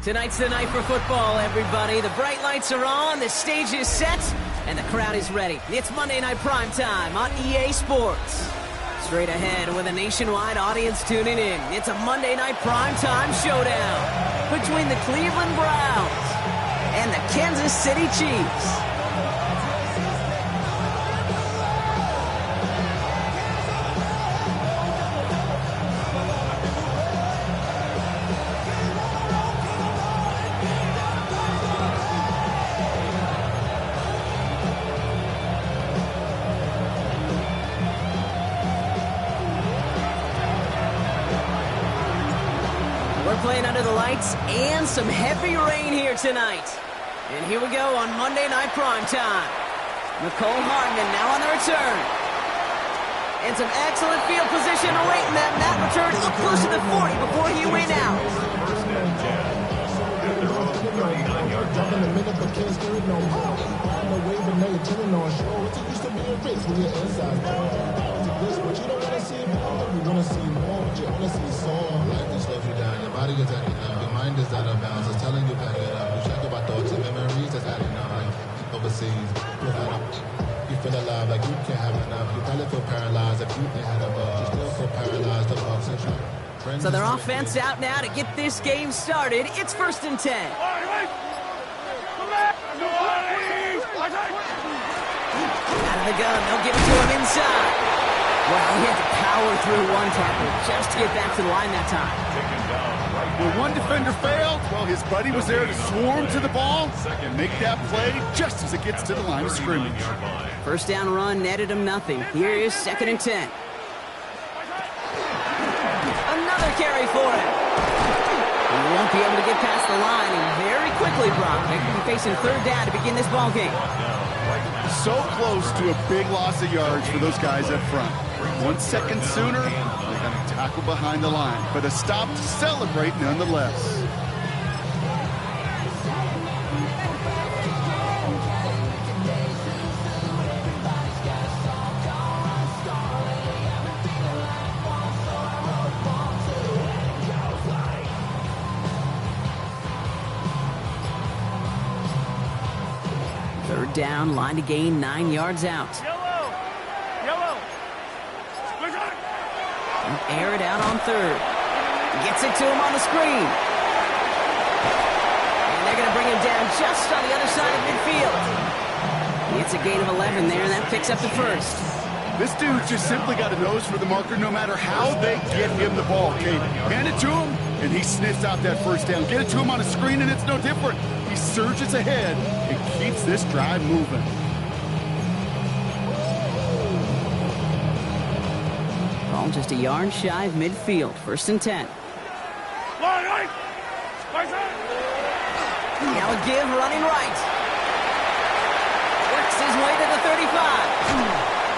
Tonight's the night for football, everybody. The bright lights are on, the stage is set, and the crowd is ready. It's Monday Night Primetime on EA Sports. Straight ahead with a nationwide audience tuning in, it's a Monday Night Primetime showdown between the Cleveland Browns and the Kansas City Chiefs. Playing under the lights and some heavy rain here tonight. And here we go on Monday Night Primetime. Nicole Hardman now on the return. And some excellent field position awaiting them. That return up close to the 40 before he went out. Your mind is out of bounds. It's telling you back it up. You check about thoughts and memories that's adding up. Like overseas, you feel alive like you can't have enough. You probably feel paralyzed if you ain't had a bug. You still feel paralyzed. The bugs and try. So their offense out now to get this game started. It's 1st and 10. Out of the gun, they'll give it to him inside. Well, he had to power through one tackle just to get back to the line that time. When one defender failed, well, his buddy was there to swarm to the ball and make that play just as it gets to the line of scrimmage. First down run netted him nothing. Here is 2nd and 10. Another carry for him. He won't be able to get past the line, and very quickly, Brock, they could be facing 3rd down to begin this ball game. So close to a big loss of yards for those guys up front. 1 second sooner, they got a tackle behind the line, but a stop to celebrate nonetheless. Third down, line to gain 9 yards out. Air it out on 3rd. Gets it to him on the screen. And they're going to bring him down just on the other side of midfield. It's a gain of 11 there, and that picks up the 1st. This dude just simply got a nose for the marker no matter how they get him the ball. Okay, hand it to him, and he sniffs out that 1st down. Get it to him on a screen, and it's no different. He surges ahead and keeps this drive moving. Ball just a yard shy of midfield. 1st and 10. Now a give running right. Works his way to the 35.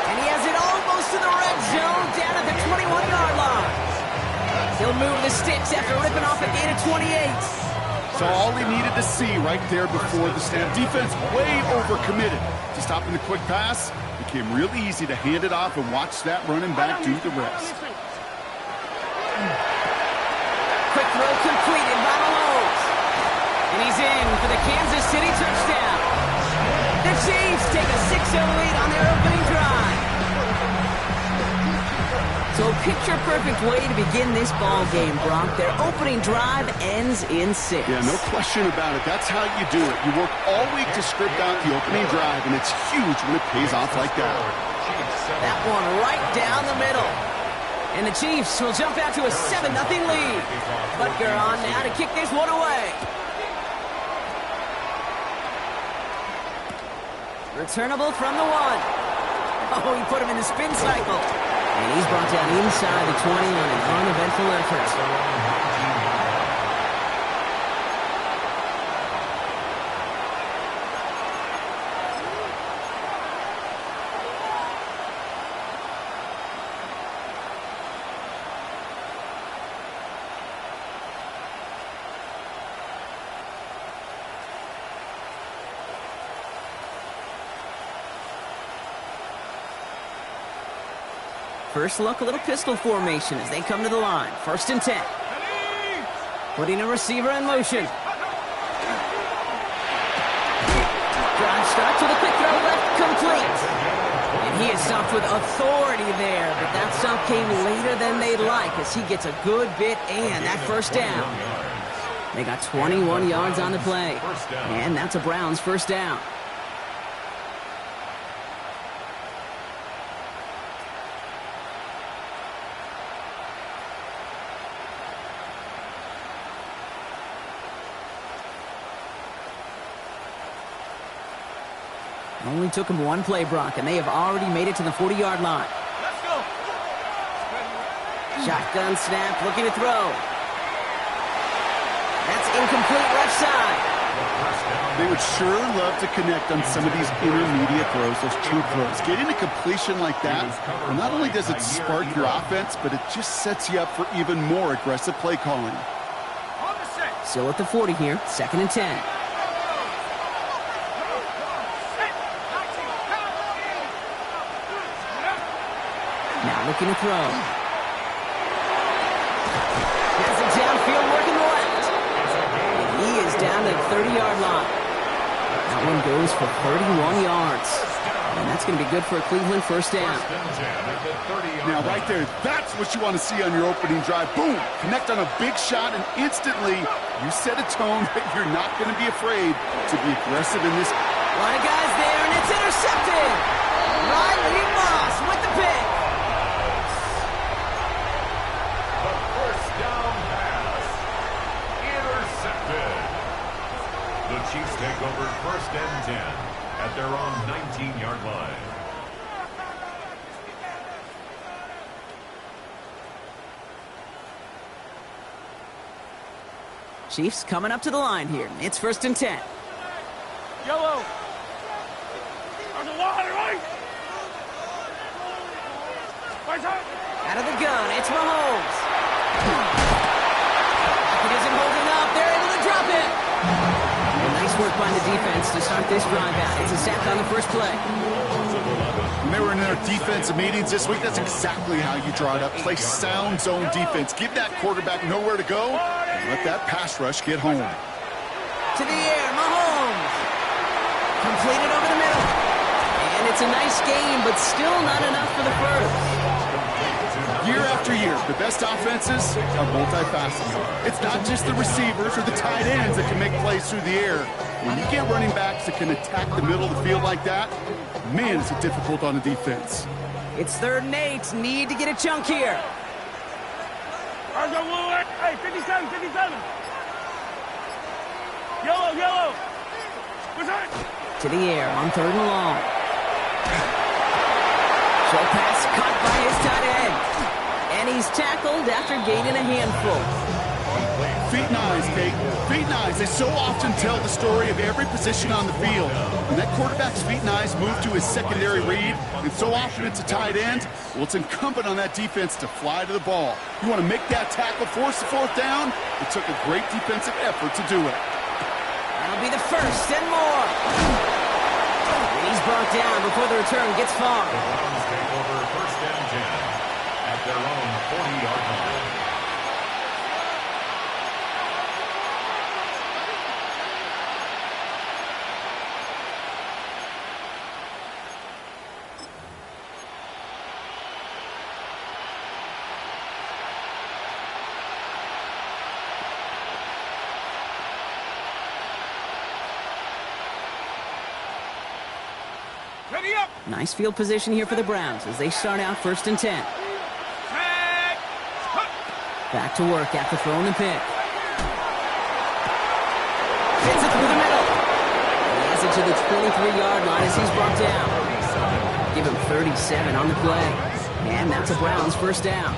And he has it almost to the red zone, down at the 21-yard line. He'll move the sticks after ripping off a gain of 28. So all he needed to see right there before the snap. Defense way overcommitted to stopping the quick pass. Became really easy to hand it off and watch that running back do the rest. Quick throw completed by Mahomes. And he's in for the Kansas City touchdown. The Chiefs take a 6-0 lead on their opening drive. So a picture-perfect way to begin this ball game, Brock. Their opening drive ends in 6. Yeah, no question about it. That's how you do it. You work all week to script out the opening drive, and it's huge when it pays off like that. That one right down the middle. And the Chiefs will jump out to a 7-0 lead. Butker on now to kick this one away. Returnable from the 1. Oh, he put him in the spin cycle. And he's brought down inside the 20 on an uneventful effort. First look, a little pistol formation as they come to the line. 1st and 10. Putting a receiver in motion. Drive start to the quick throw left, complete. And he is stopped with authority there, but that stop came later than they'd like as he gets a good bit and that 1st down. They got 21 yards on the play. And that's a Browns 1st down. Only took him one play, Brock, and they have already made it to the 40-yard line. Let's go. Shotgun snap, looking to throw. That's incomplete left side. They would sure love to connect on some of these intermediate throws, those true throws. Getting a completion like that, well, not only does it spark your offense, but it just sets you up for even more aggressive play calling. Still at the 40 here, 2nd and 10. Now looking to throw. Has it downfield working left. And he is down to the 30-yard line. That one goes for 31 yards. And that's going to be good for a Cleveland 1st down. Now right there, that's what you want to see on your opening drive. Boom! Connect on a big shot and instantly you set a tone that you're not going to be afraid to be aggressive in this. A lot of guys there, and it's intercepted. Riley Moss with the pick. The Chiefs take over 1st and 10 at their own 19-yard line. Chiefs coming up to the line here. It's 1st and 10. Yellow. On the line, right? Right side. Out of the gun, it's Mahomes. It isn't holding up. They're able to drop it. Nice work by the defense to start this drive out. It's a sack on the 1st play. When they were in their defensive meetings this week, that's exactly how you draw it up. Play sound zone defense. Give that quarterback nowhere to go and let that pass rush get home. To the air, Mahomes. Completed over the middle. And it's a nice game, but still not enough for the 1st. Year after year, the best offenses are multifaceted. It's not just the receivers or the tight ends that can make plays through the air. When you get running backs that can attack the middle of the field like that, man, is it difficult on the defense. It's 3rd and 8. Need to get a chunk here. Hey, 57, 57. Yellow. To the air on 3rd and long. Short pass caught by his tight end. And he's tackled after gaining a handful. Feet and eyes, Kate. Feet and eyes. They so often tell the story of every position on the field. When that quarterback's feet and eyes move to his secondary read, and so often it's a tight end, well, it's incumbent on that defense to fly to the ball. You want to make that tackle, force the 4th down? It took a great defensive effort to do it. That'll be the 1st and more. And he's brought down before the return gets far. The Browns take over 1st and 10 at their own 40-yard line. Ready up. Nice field position here for the Browns as they start out 1st and 10. Back to work after throwing the pick. Hits it through the middle. He has it to the 23-yard line as he's brought down. give him 37 on the play. And that's a Browns first down.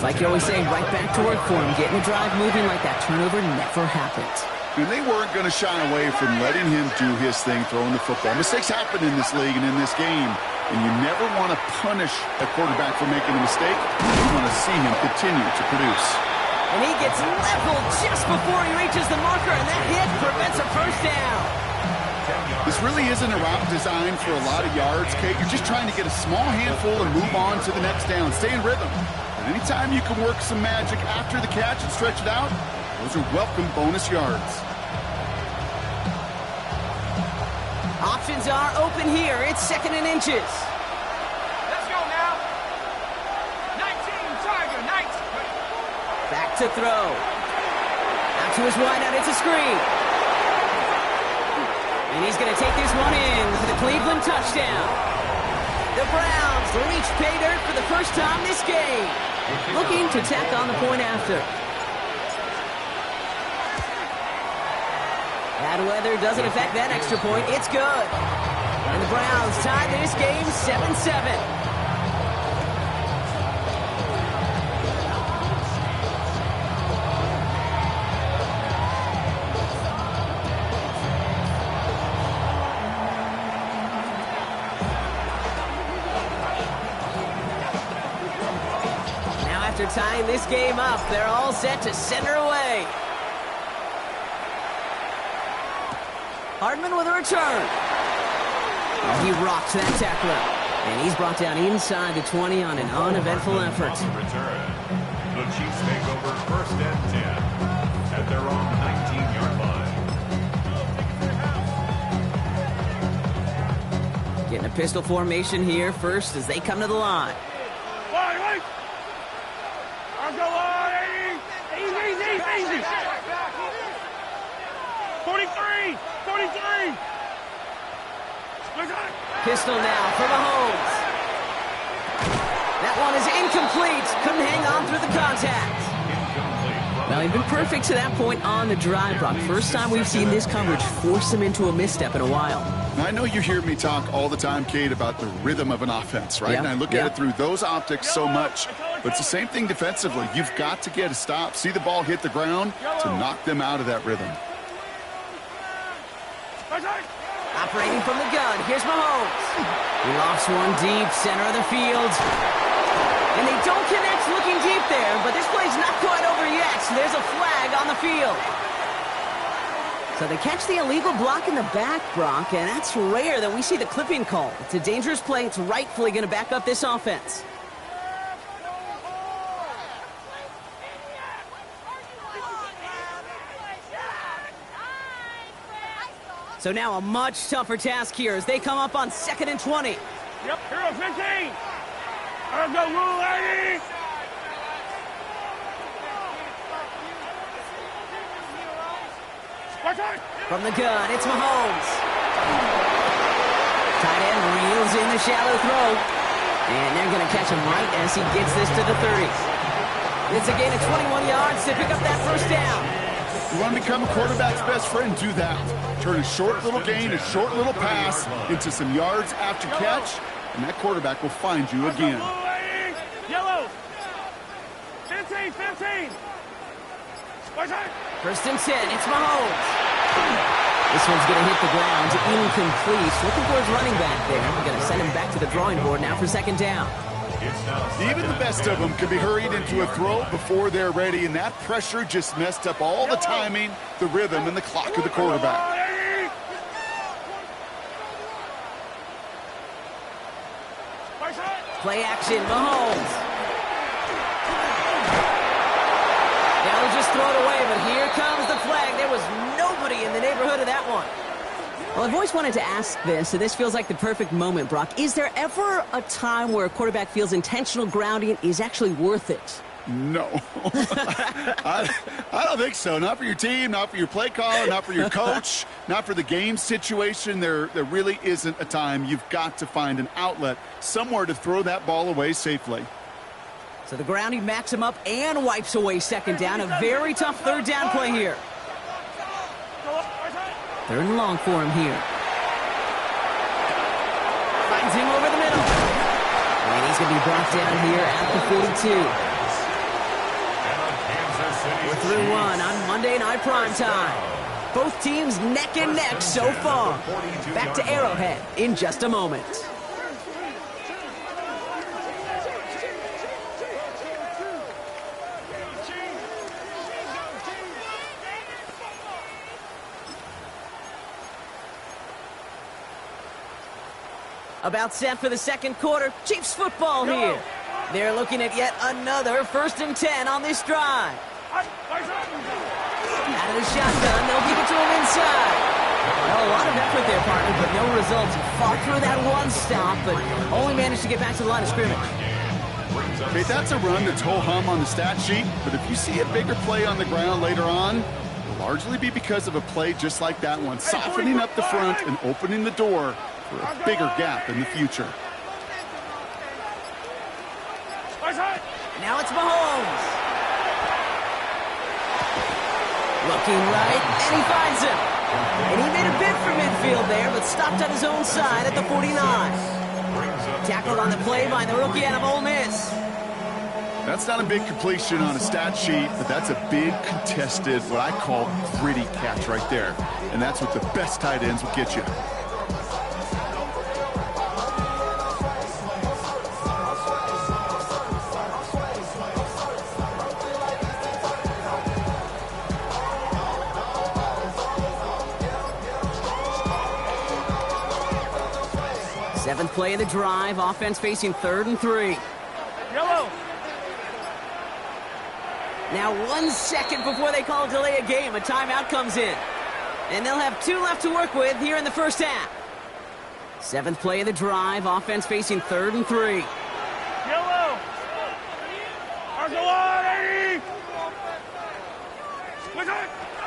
Like you always say, right back to work for him. Getting the drive moving like that turnover never happened. And they weren't going to shy away from letting him do his thing, throwing the football. Mistakes happen in this league and in this game. And you never want to punish a quarterback for making a mistake. You want to see him continue to produce. And he gets leveled just before he reaches the marker, and that hit prevents a first down. This really isn't a route designed for a lot of yards, Kate. You're just trying to get a small handful and move on to the next down. Stay in rhythm. And anytime you can work some magic after the catch and stretch it out, those are welcome bonus yards. Options are open here. It's 2nd and inches. Let's go now. 19, Tiger, 19. Back to throw. Out to his wideout. It's a screen. And he's going to take this one in for the Cleveland touchdown. The Browns reach pay dirt for the first time this game. Looking to tack on the point after. Bad weather doesn't affect that extra point. It's good. And the Browns tie this game 7-7. After tying this game up, they're all set to center away. Hardman with a return. Oh, he rocks that tackler. And he's brought down inside the 20 on an uneventful effort. Return. The Chiefs make over 1st and 10 at their own 19-yard line. Getting a pistol formation here first as they come to the line. Wait. I'll go on. Easy. 43. Pistol now for Mahomes. That one is incomplete. Couldn't hang on through the contact. Well, he'd been perfect to that point on the drive, Brock. First time we've seen this coverage force him into a misstep in a while. Now, I know you hear me talk all the time, Kate, about the rhythm of an offense, right? Yep. And I look at it through those optics so much. But it's the same thing defensively. You've got to get a stop, see the ball hit the ground to knock them out of that rhythm. Operating from the gun, here's Mahomes. He lofts one deep, center of the field. And they don't connect looking deep there, but this play's not quite over yet. There's a flag on the field. So they catch the illegal block in the back, Brock, and that's rare that we see the clipping call. It's a dangerous play. It's rightfully going to back up this offense. So now a much tougher task here as they come up on 2nd and 20. Yep, hero 15. Let's go, rule 80. From the gun, it's Mahomes. Tight end reels in the shallow throw. And they're going to catch him right as he gets this to the 30. It's a gain of 21 yards to pick up that first down. You want to become a quarterback's best friend, do that. Turn a short little gain, a short little pass into some yards after catch, and that quarterback will find you again. Yellow. 15. 1st and 10, it's Mahomes. This one's going to hit the ground, incomplete. Looking for his running back there. We're going to send him back to the drawing board now for 2nd down. Even the best of them can be hurried into a throw before they're ready, and that pressure just messed up all the timing, the rhythm, and the clock of the quarterback. Play action, Mahomes. They'll just throw it away, but here comes the flag. There was nobody in the neighborhood of that one. Well, I've always wanted to ask this, and this feels like the perfect moment, Brock. Is there ever a time where a quarterback feels intentional grounding is actually worth it? No. I don't think so. Not for your team, not for your play caller, not for your coach, not for the game situation. There really isn't a time. You've got to find an outlet, somewhere to throw that ball away safely. So the grounding backs him up and wipes away 2nd down. A very tough 3rd down play here. 3rd and long for him here. Finds him over the middle. And he's going to be brought down here at the 42. We're through one on Monday Night Primetime. Both teams neck and neck so far. Back to Arrowhead in just a moment. About set for the second quarter. Chiefs football here. They're looking at yet another 1st and 10 on this drive. Out of the shotgun, they'll give it to him inside. Well, a lot of effort there, partner, but no results. He fought through that one stop, but only managed to get back to the line of scrimmage. Okay, that's a run that's ho-hum on the stat sheet, but if you see a bigger play on the ground later on, it'll largely be because of a play just like that one, softening up the front and opening the door for a bigger gap in the future. Now it's Mahomes. Looking right, and he finds him. And he made a bid for midfield there, but stopped on his own side at the 49. Tackled on the play by the rookie out of Ole Miss. That's not a big completion on a stat sheet, but that's a big contested, what I call gritty catch right there. And that's what the best tight ends will get you. Seventh play of the drive, offense facing 3rd and 3. Yellow. Now 1 second before they call a delay a game, a timeout comes in. And they'll have 2 left to work with here in the first half. Seventh play of the drive, offense facing 3rd and 3. Yellow. Arcelon, 80.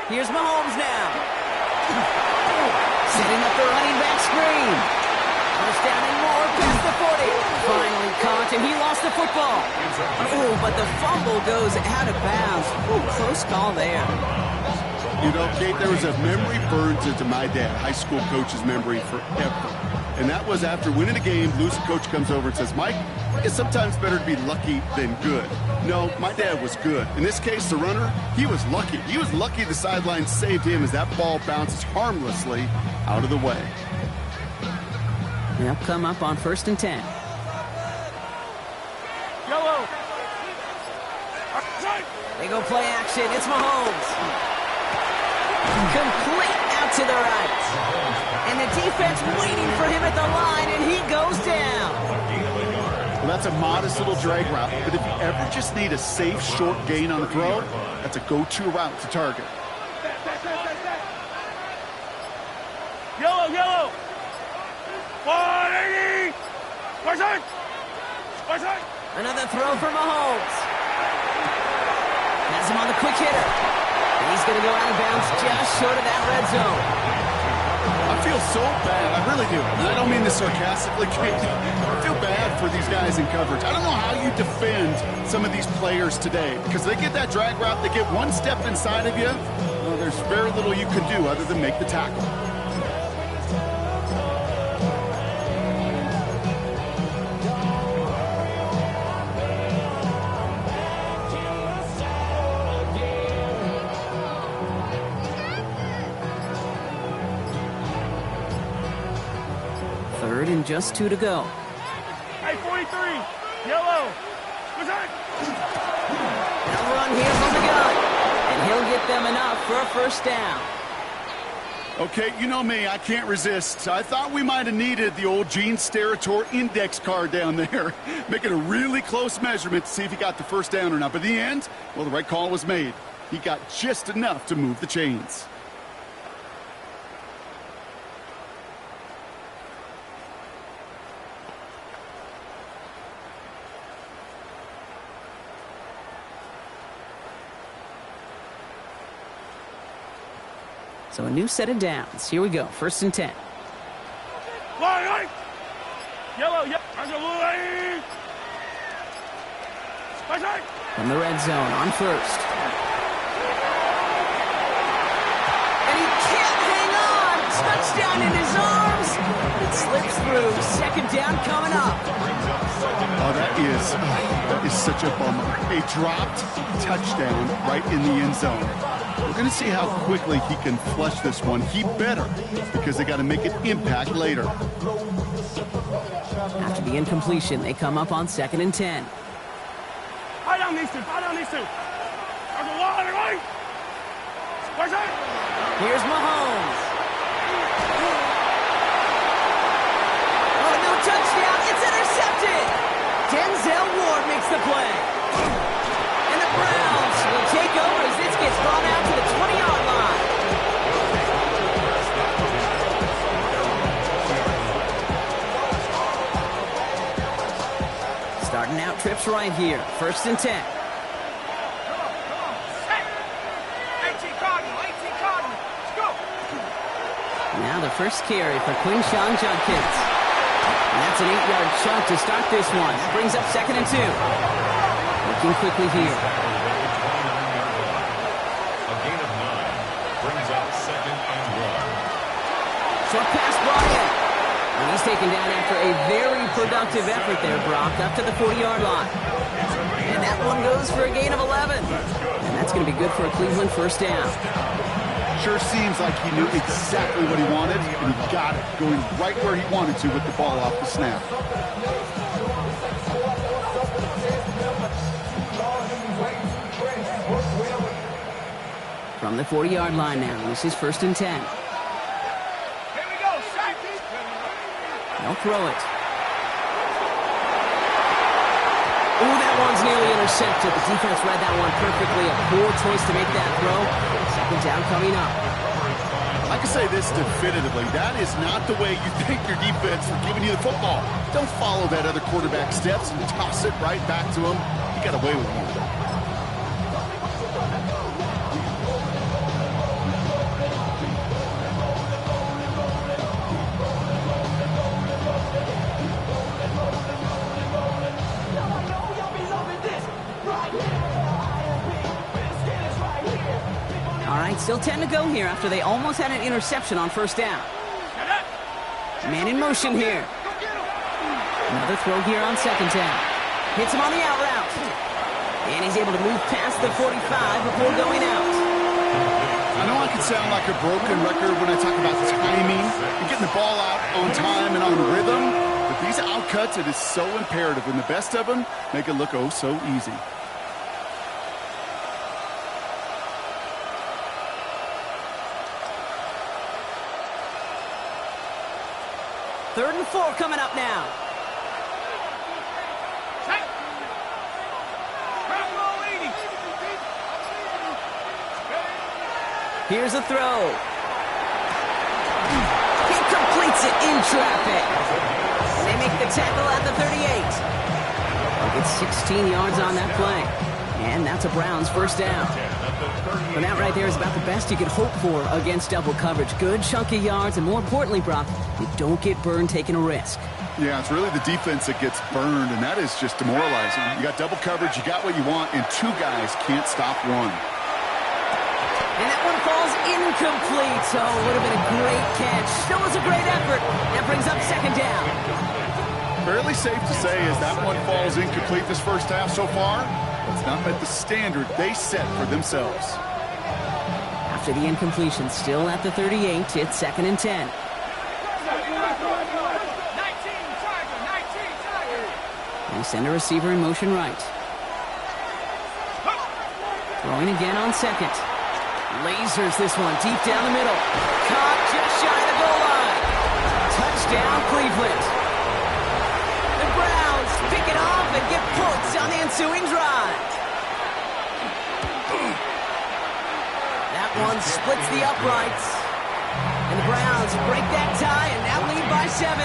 Here's Mahomes now. Setting up the running back screen. First down and more past the 40. Finally caught, and he lost the football. Oh, but the fumble goes out of bounds. Ooh, close call there. You know, Kate, there was a memory burns into my dad, high school coach's memory forever. And that was after winning a game, losing coach comes over and says, Mike, it's sometimes better to be lucky than good. No, my dad was good. In this case, the runner, he was lucky. He was lucky the sideline saved him as that ball bounces harmlessly out of the way. They'll come up on 1st and 10. Yellow. They go play action. It's Mahomes. Complete out to the right. And the defense waiting for him at the line, and he goes down. Well, that's a modest little drag route, but if you ever just need a safe, short gain on the throw, that's a go-to route to target. Yellow, yellow. 180. Another throw for Mahomes. Has him on the quick hitter. And he's going to go out of bounds just short of that red zone. I feel so bad. I really do. And I don't mean this sarcastically, Kate. I feel bad for these guys in coverage. I don't know how you defend some of these players today because they get that drag route, they get one step inside of you. Well, there's very little you can do other than make the tackle. Third and just 2 to go. Hey, 43. Yellow. They'll run here from the gun. And he'll get them enough for a first down. Okay, you know me, I can't resist. I thought we might have needed the old Gene Steratore index card down there, making a really close measurement to see if he got the first down or not. But in the end, well, the right call was made. He got just enough to move the chains. So a new set of downs. Here we go. 1st and 10. Yellow, yellow. From the red zone on 1st. And he can't hang on. Touchdown in his arms. It slips through. second down coming up. Oh, that is such a bummer. A dropped touchdown right in the end zone. We're going to see how quickly he can flush this one. He better, because they got to make an impact later. After the incompletion, they come up on 2nd and 10. Tie down these two. There's a wall on the right. Where's that? Here's Mahomes. Oh, no touchdown. It's intercepted. Denzel Ward makes the play. And the Browns will take over as this gets brought out to the 20-yard line. Starting out trips right here. 1st and 10. Now the first carry for Quinshawn Judkins. And that's an 8-yard chunk to start this one. That brings up 2nd and 2. Looking quickly here. A gain of 9 brings up 2nd and 1. Short pass brought in. And he's taken down after a very productive effort there, Brock, up to the 40-yard line. And that one goes for a gain of 11. And that's going to be good for a Cleveland first down. Sure seems like he knew exactly what he wanted, and he got it, going right where he wanted to with the ball off the snap. From the 40-yard line now, this is 1st and 10. Here we go, They'll throw it. Ooh, that one's nearly intercepted. The defense read that one perfectly. A poor choice to make that throw. 2nd down coming up. I can say this definitively. That is not the way you thank your defense for giving you the football. Don't follow that other quarterback steps and toss it right back to him. You got away with one. Still 10 to go here after they almost had an interception on 1st down. Man in motion here. Another throw here on 2nd down. Hits him on the out route. And he's able to move past the 45 before going out. I know I can sound like a broken record when I talk about timing and getting the ball out on time and on rhythm, but these outcuts, it is so imperative, and the best of them make it look oh so easy. 3rd and 4 coming up now. Here's a throw. He completes it in traffic. And they make the tackle at the 38. It's 16 yards on that play. And that's a Browns first down. But that right there is about the best you could hope for against double coverage. Good chunky yards, and more importantly, Brock, you don't get burned taking a risk. Yeah, it's really the defense that gets burned, and that is just demoralizing. You got double coverage, you got what you want, and 2 guys can't stop one. And that one falls incomplete. So it would have been a great catch. Still was a great effort. That brings up 2nd down. Fairly safe to say as that one falls incomplete this first half so far, it's not met the standard they set for themselves. After the incompletion, still at the 38, it's 2nd and 10. They send a receiver in motion right. Throwing again on 2nd. Lasers this one deep down the middle. Caught just shy of the goal line. Touchdown, Cleveland. The Browns pick it off and get points on the ensuing drive. That one splits the uprights. And the Browns break that tie and now lead by 7.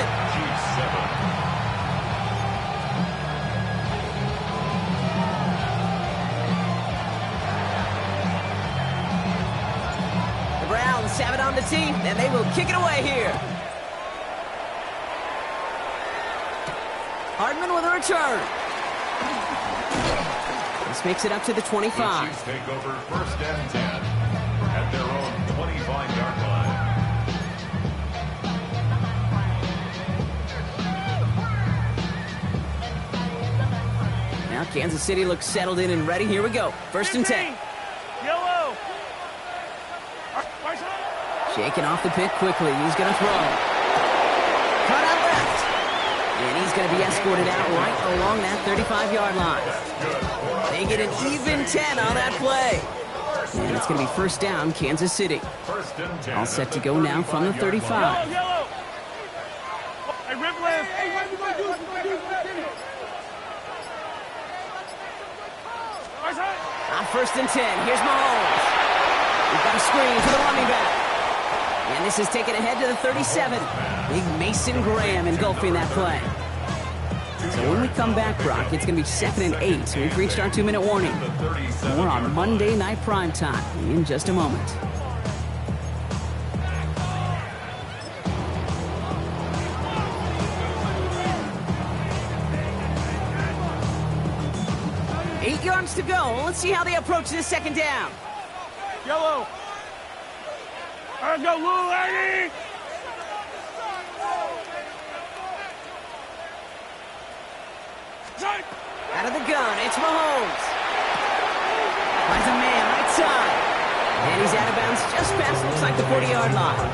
Have it on the team, and they will kick it away here. Hardman with a return. This makes it up to the 25. The Chiefs take over 1st and 10 at their own 25-yard line. Kansas City looks settled in and ready. Here we go. First and 10. Yellow. Shaking off the pick quickly. He's going to throw. Cut out left. And he's going to be escorted out right along that 35-yard line. They get an even 10 on that play. And it's going to be first down, Kansas City. All set to go now from the 35. Yellow. Hey, rip left. Hey, what you gonna do? On first and 10, here's Mahomes. We've got a screen for the running back. And this is taken ahead to the 37. Big Mason Graham engulfing that play. So when we come back, Brock, it's going to be 2nd and 8. We've reached our 2-minute warning. More on Monday Night Primetime in just a moment. Eight yards to go. Let's see how they approach this second down. Yellow. Let's go, little lady. Out of the gun, it's Mahomes. Finds a man right side. And he's out of bounds just past, looks like the 40-yard line.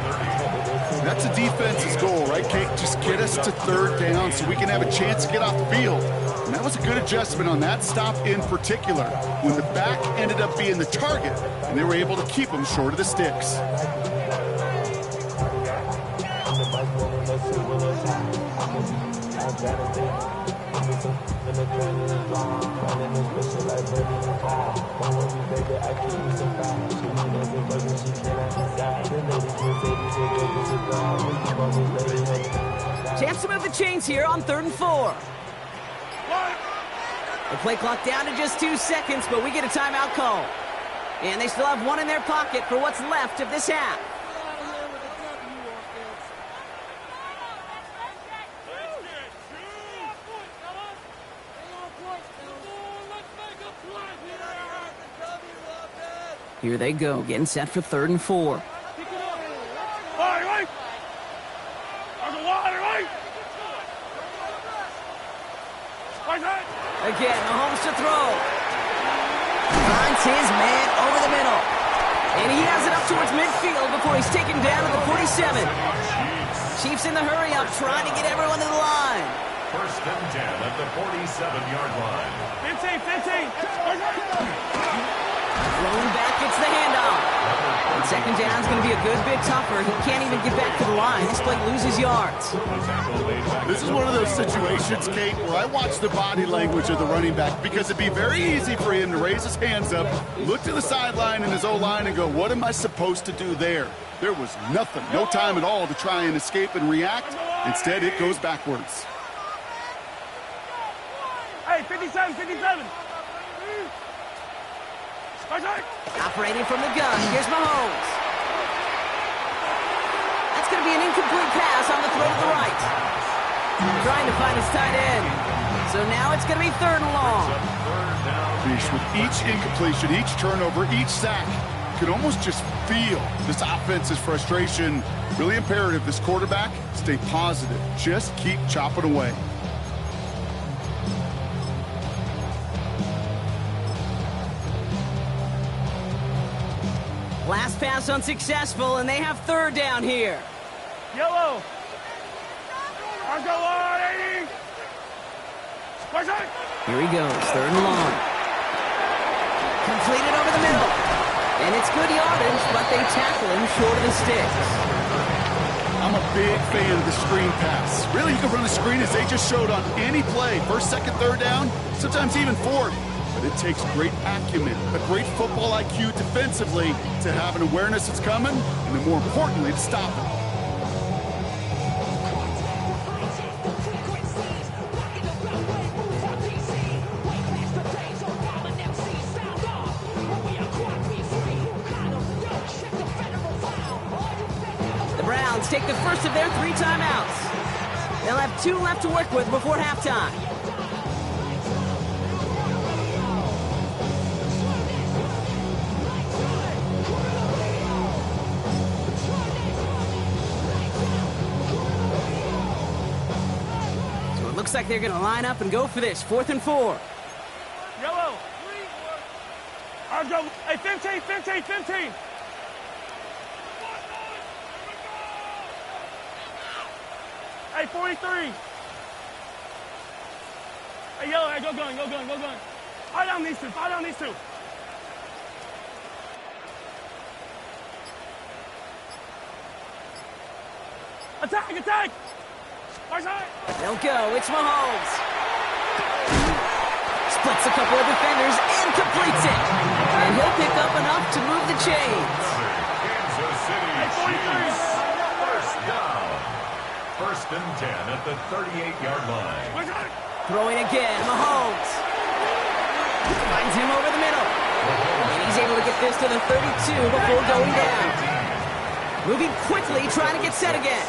That's a defense's goal, right, Kate? Just get us to third down so we can have a chance to get off the field. And that was a good adjustment on that stop in particular, when the back ended up being the target, and they were able to keep him short of the sticks. Chance to move the chains here on 3rd and 4. The play clock down to just 2 seconds, but we get a timeout call. And they still have one in their pocket for what's left of this half. Here they go, getting set for 3rd and 4. Again, Mahomes to throw. Finds his man over the middle. And he has it up towards midfield before he's taken down at the 47. Chiefs in the hurry-up, trying to get everyone to the line. First and 10 at the 47-yard line. 15. Rolling back, gets the handoff. And second down's going to be a good bit tougher. He can't even get back to the line. This play loses yards. This is one of those situations, Kate, where I watch the body language of the running back, because it'd be very easy for him to raise his hands up, look to the sideline in his O-line and go, what am I supposed to do there? There was nothing, no time at all to try and escape and react. Instead, it goes backwards. Hey, 57. Operating from the gun, here's Mahomes. That's going to be an incomplete pass on the throw to the right. Trying to find his tight end. So now it's going to be 3rd and long. With each incompletion, each turnover, each sack, you can almost just feel this offense's frustration. Really imperative, this quarterback, stay positive. Just keep chopping away. Last pass unsuccessful, and they have 3rd down here. Yellow. Let's go, 80. Here he goes, 3rd and long. Completed over the middle. And it's good yardage, but they tackle him short of the sticks. I'm a big fan of the screen pass. Really, you can run a screen as they just showed on any play. 1st, 2nd, 3rd down, sometimes even 4th. But it takes great acumen, a great football IQ defensively to have an awareness it's coming, and then more importantly, to stop it. The Browns take the first of their 3 timeouts. They'll have 2 left to work with before halftime. Looks like they're going to line up and go for this. 4th and 4. Yellow. I'll go. Hey, 15, 15, 15. Hey, 43. Hey, yellow, hey, go going. Fight down these two. Attack! Far side. They'll go. It's Mahomes. Splits a couple of defenders and completes it. And he'll pick up enough to move the chains. Kansas City Chiefs. First down. First and 10 at the 38-yard line. Throwing again. Mahomes. Finds him over the middle. And he's able to get this to the 32 before going down. Moving quickly, trying to get set again.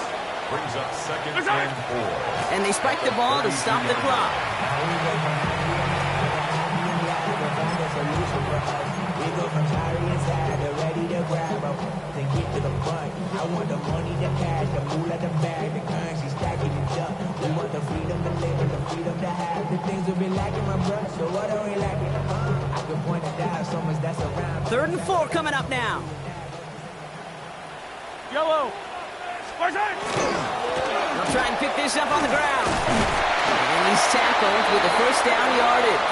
Brings up second and 4. And they spike the ball to stop the clock. We go from sorry inside to ready to grab up. Then get to the front. I want the money, the cash, the moolah, the bag, the currency stacking it up. We want the freedom to live and the freedom to have. The things we've been lacking, my brother. So what are we lacking? I can point it out so much that's around. 3rd and 4 coming up now. Yellow. Far side. They'll try and pick this up on the ground. And he's tackled with the first down yardage.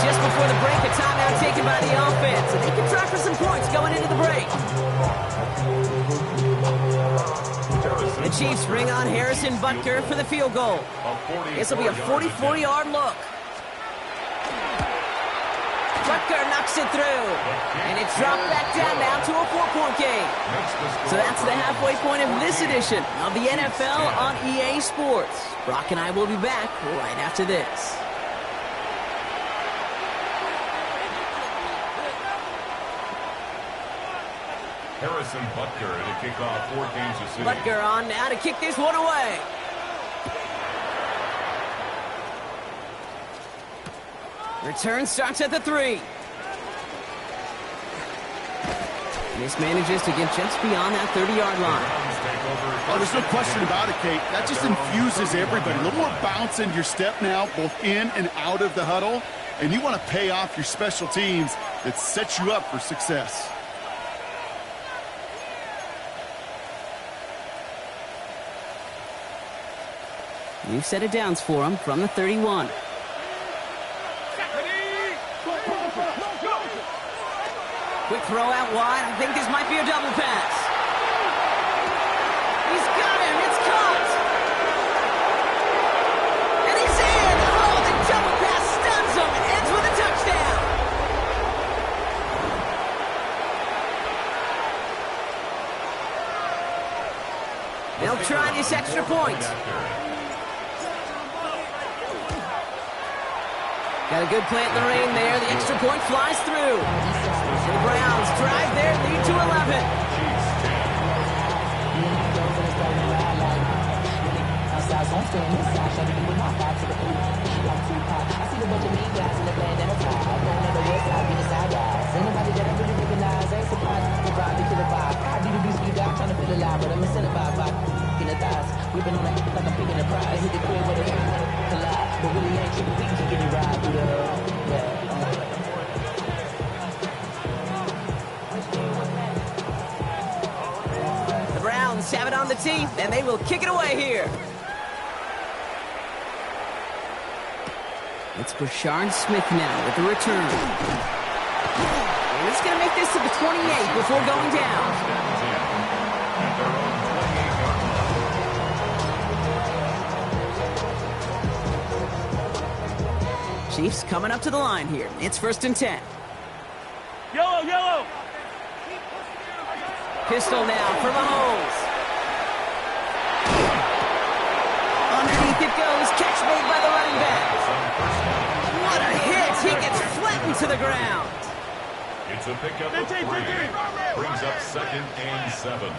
Just before the break, a timeout taken by the offense. And they can try for some points going into the break. The Chiefs bring on Harrison Butker for the field goal. This will be a 44-yard look. Butker knocks it through. And it's dropped back down now to a 4-point game. So that's the halfway point of this edition of the NFL on EA Sports. Brock and I will be back right after this. Harrison Butker to kick off for Kansas City. Butker on now to kick this one away. Return starts at the 3. This manages to get just beyond that 30-yard line. Oh, there's no question about it, Kate. That just infuses everybody. A little more bounce in your step now, both in and out of the huddle. And you want to pay off your special teams that sets you up for success. New set of downs for him from the 31. Quick throw out wide. I think this might be a double pass. He's got him. It's caught. And he's in. Oh, the double pass stuns him and ends with a touchdown. They'll try this extra point. Got a good plant in the rain there. The extra point flies through. The Browns drive their lead to 11. We've been on it like a pig in the prize. Hit the crib with a collide, but really ain't tripping. We can get it right through The Browns have it on the tee, and they will kick it away here. It's Brashard Smith now with the return. And he's going to make this to the 28 before going down. Chiefs coming up to the line here. It's 1st and 10. Yellow. Pistol now for Mahomes. Underneath it goes. Catch made by the running back. What a hit. He gets flattened to the ground. It's a pickup of 3. Brings up second and 7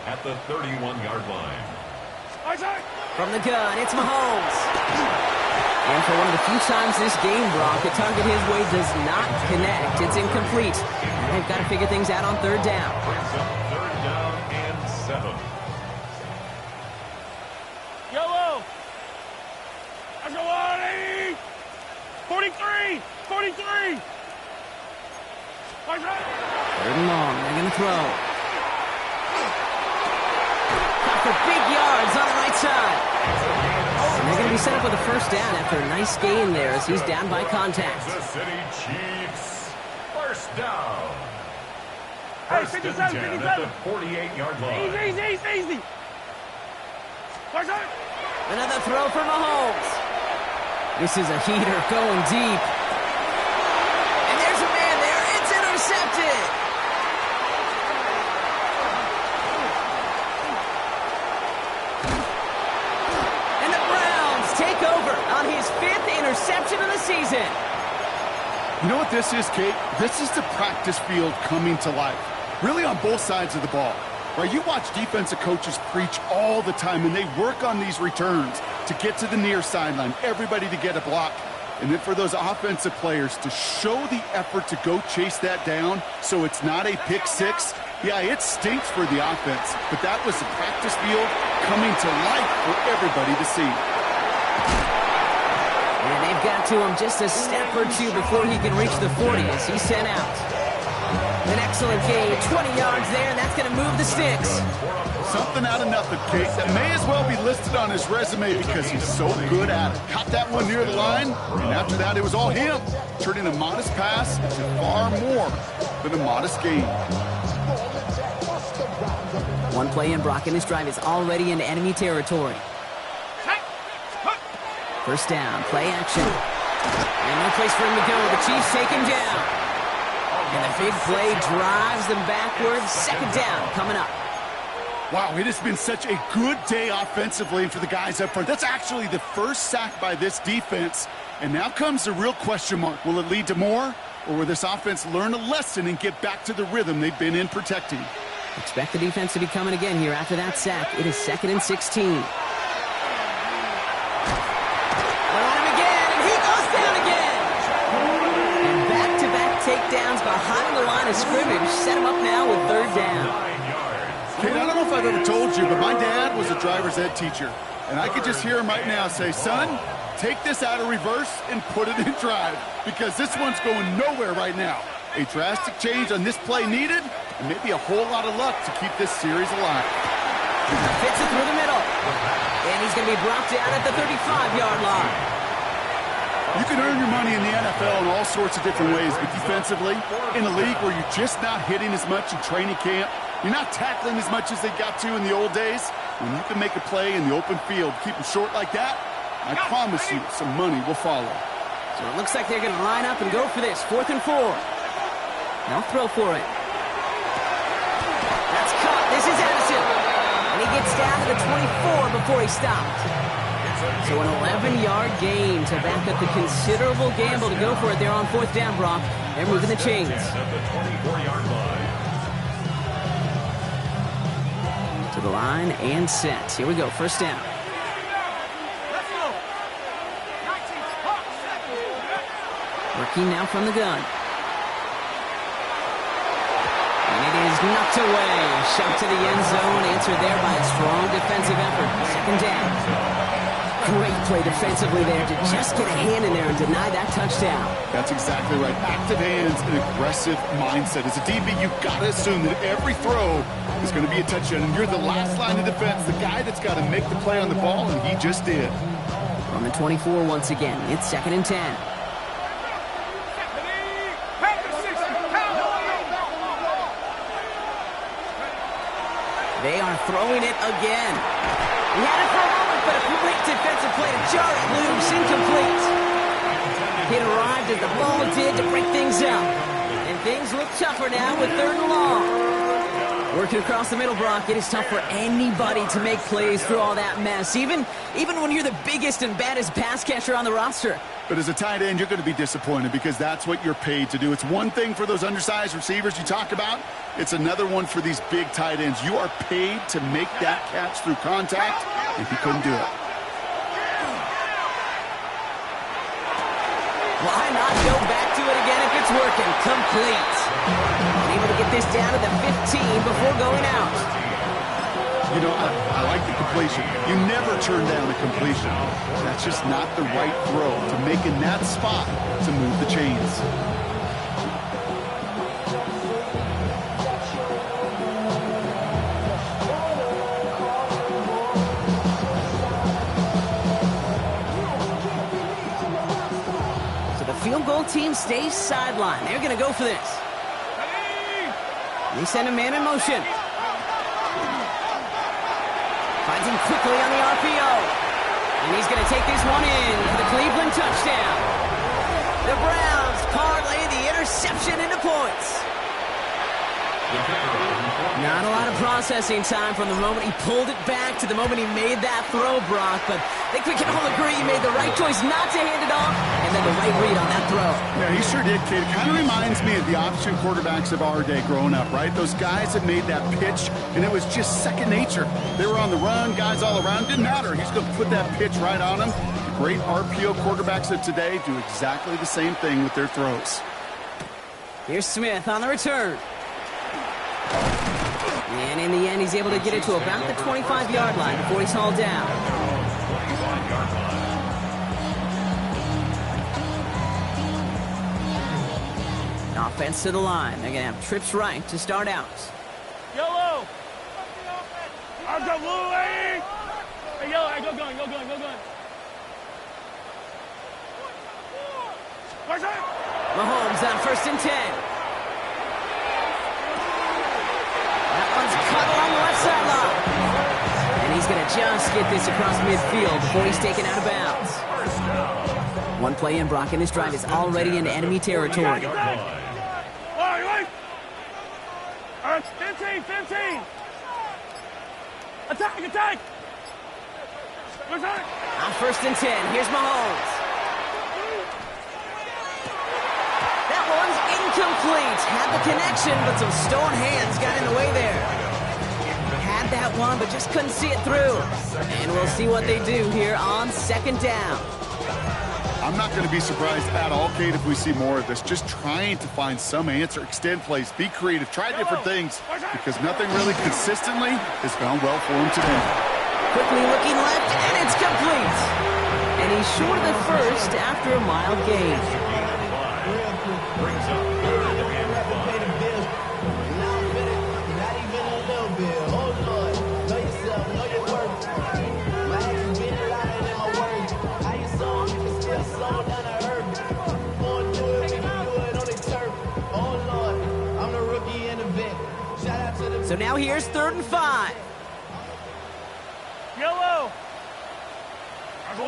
at the 31-yard line. From the gun, it's Mahomes. And for one of the few times this game, Brock, the target his way does not connect. It's incomplete. And they've got to figure things out on 3rd down. Brings up 3rd down and 7. Yellow. 43! 43! Third and long. They're going to throw. Got for big yards on the right side. And they're going to be set up with a first down after a nice gain there as he's down by contact. Kansas City Chiefs, first down. Hey, First and 57, 10 57. at the 48-yard line. Easy. Where's that? Another throw for Mahomes. This is a heater going deep. And there's a man there. It's intercepted. And the Browns take over on his 5th interception of the season. You know what this is, Kate? This is the practice field coming to life. Really on both sides of the ball. Right? You watch defensive coaches preach all the time, and they work on these returns to get to the near sideline, everybody to get a block. And then for those offensive players to show the effort to go chase that down so it's not a pick six. Yeah, it stinks for the offense, but that was the practice field coming to life for everybody to see. And they've got to him just a step or two before he can reach the 40 as he's sent out. An excellent gain, 20 yards there, and that's going to move the sticks. Something out of nothing, Kate. That may as well be listed on his resume because he's so good at it. Caught that one near the line, and after that, it was all him. Turning a modest pass into far more than a modest gain. One play in, Brock, and this drive is already into enemy territory. First down, play action. And no place for him to go. The Chiefs take him down. And a big play drives them backwards. Second down coming up. Wow, it has been such a good day offensively for the guys up front. That's actually the first sack by this defense. And now comes the real question mark. Will it lead to more? Or will this offense learn a lesson and get back to the rhythm they've been in protecting? Expect the defense to be coming again here after that sack. It is 2nd and 16. Takedowns behind the line of scrimmage. Set him up now with 3rd down. Kate, I don't know if I've ever told you, but my dad was a driver's ed teacher. And I could just hear him right now say, son, take this out of reverse and put it in drive. Because this one's going nowhere right now. A drastic change on this play needed, and maybe a whole lot of luck to keep this series alive. Fits it through the middle. And he's going to be brought down at the 35-yard line. You can earn your money in the NFL in all sorts of different ways, but defensively, in a league where you're just not hitting as much in training camp, you're not tackling as much as they got to in the old days, when you can make a play in the open field, keep them short like that, I promise you some money will follow. So it looks like they're going to line up and go for this. 4th and 4. They'll throw for it. That's caught. This is Addison. And he gets down to the 24 before he stopped. So an 11-yard gain to back up the considerable gamble to go for it there on 4th down, Brock. They're moving the chains. To the line and set. Here we go, first down. Working now from the gun. And it is knocked away. Shot to the end zone. Answered there by a strong defensive effort. 2nd down. Great play defensively there to just get a hand in there and deny that touchdown. That's exactly right. Active hands and aggressive mindset. As a DB, you've got to assume that every throw is going to be a touchdown. And you're the last line of defense, the guy that's got to make the play on the ball, and he just did. From the 24 once again, it's 2nd and 10. They are throwing it again. He had it for a moment, but a great defensive play to jar it loose, incomplete. It arrived as the ball did to break things up. And things look tougher now with 3rd and long. Working across the middle, Brock, it is tough for anybody to make plays through all that mess, even when you're the biggest and baddest pass catcher on the roster. But as a tight end, you're going to be disappointed because that's what you're paid to do. It's one thing for those undersized receivers you talk about. It's another one for these big tight ends. You are paid to make that catch through contact, and he couldn't do it. Why not go back to it again if it's working? Complete. And able to get this down to the 15 before going out. You know, I like the completion. You never turn down a completion. That's just not the right throw to make in that spot to move the chains. So the field goal team stays sidelined. They're going to go for this. They send a man in motion. Finds him quickly on the RPO. And he's going to take this one in for the Cleveland touchdown. The Browns parlay the interception into points. Not a lot of processing time from the moment he pulled it back to the moment he made that throw, Brock. But I think we can all agree he made the right choice not to hand it off, and then the right read on that throw. Yeah, he sure did, kid. It kind of reminds me of the option quarterbacks of our day growing up, right? Those guys that made that pitch, and it was just second nature. They were on the run, guys all around. Didn't matter. He's going to put that pitch right on him. The great RPO quarterbacks of today do exactly the same thing with their throws. Here's Smith on the return. And in the end, he's able to get it to about the 25-yard line before he's hauled down. Offense to the line. They're going to have trips right to start out. Yellow! I've got blue, hey! Hey, yellow, hey, go gun, go gun, go gun. Where's that? Mahomes on 1st and 10. That one's cut along the left sideline. And he's going to just get this across midfield before he's taken out of bounds. One play in, Brock, and this drive is already into enemy territory. Wait. 15. Attack. Where's that? On 1st and 10, here's Mahomes. That one's incomplete. Had the connection, but some stone hands got in the way there. Had that one, but just couldn't see it through. And we'll see what they do here on 2nd down. I'm not going to be surprised at all, Kate, if we see more of this. Just trying to find some answer, extend plays, be creative, try different things, because nothing really consistently has gone well for him today. Quickly looking left, and it's complete. And he's short of the first after a mild gain. Brings up 3rd and 1. So now here's 3rd and 5. Yellow! Go!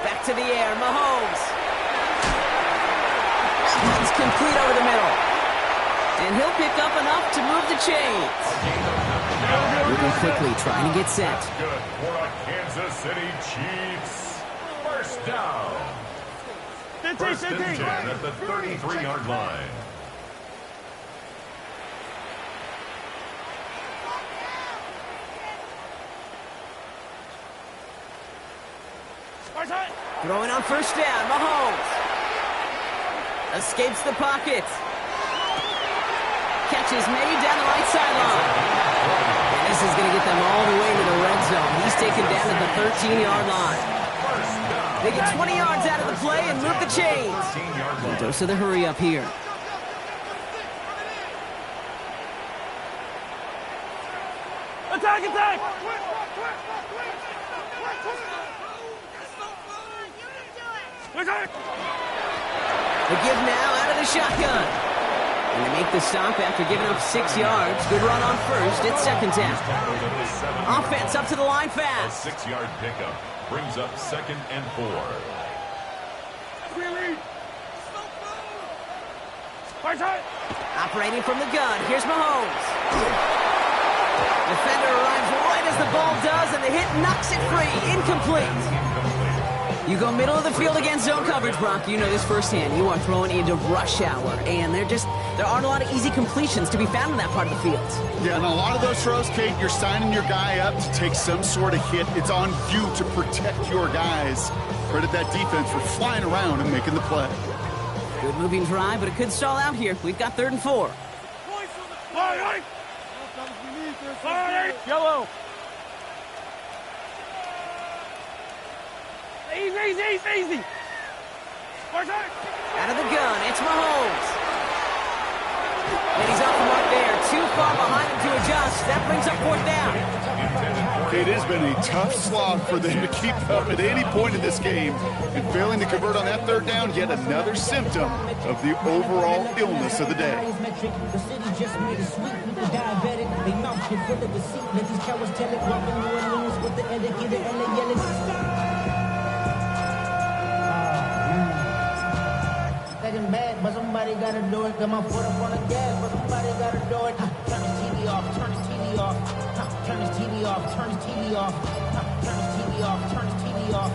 Back to the air, Mahomes. That one's complete over the middle. And he'll pick up enough to move the chains. Moving quickly, trying to get set. Good for a Kansas City Chiefs. 1st down. 1st and 10 at the 33-yard line. Throwing on 1st down, Mahomes. Escapes the pocket. Catches made down the right sideline. And this is going to get them all the way to the red zone. He's taken down at the 13-yard line. They get 20 yards out of the play and move the chains. A dose of the hurry up here. Attack! The give now out of the shotgun. And they make the stop after giving up 6 yards. Good run on 1st. It's 2nd down. Offense up to the line fast. A 6-yard pickup brings up 2nd and 4. Operating from the gun. Here's Mahomes. Defender arrives right as the ball does, and the hit knocks it free. Incomplete. You go middle of the field against zone coverage, Brock. You know this firsthand. You are throwing into rush hour, and there aren't a lot of easy completions to be found in that part of the field. Yeah, and a lot of those throws, Kate, you're signing your guy up to take some sort of hit. It's on you to protect your guys. Credit that defense for flying around and making the play. Good moving drive, but it could stall out here. We've got 3rd and 4. Yellow. Easy. Out of the gun, it's Mahomes. And he's off the mark there. Too far behind him to adjust. That brings up fourth down. It has been a tough slog for them to keep up at any point in this game. And failing to convert on that third down, yet another symptom of the overall illness of the day. The city just made it sweet. People diabetic. They mouth shit full of deceit. Let these cowards tell it. Walking New Orleans with the educated and they yelling. Second bad, but somebody gotta do it. Got my foot up on the gas, but somebody gotta do it. Turn his TV off, turn his TV off. Turn his TV off, turn his TV off. Turn his TV off, turn his TV off.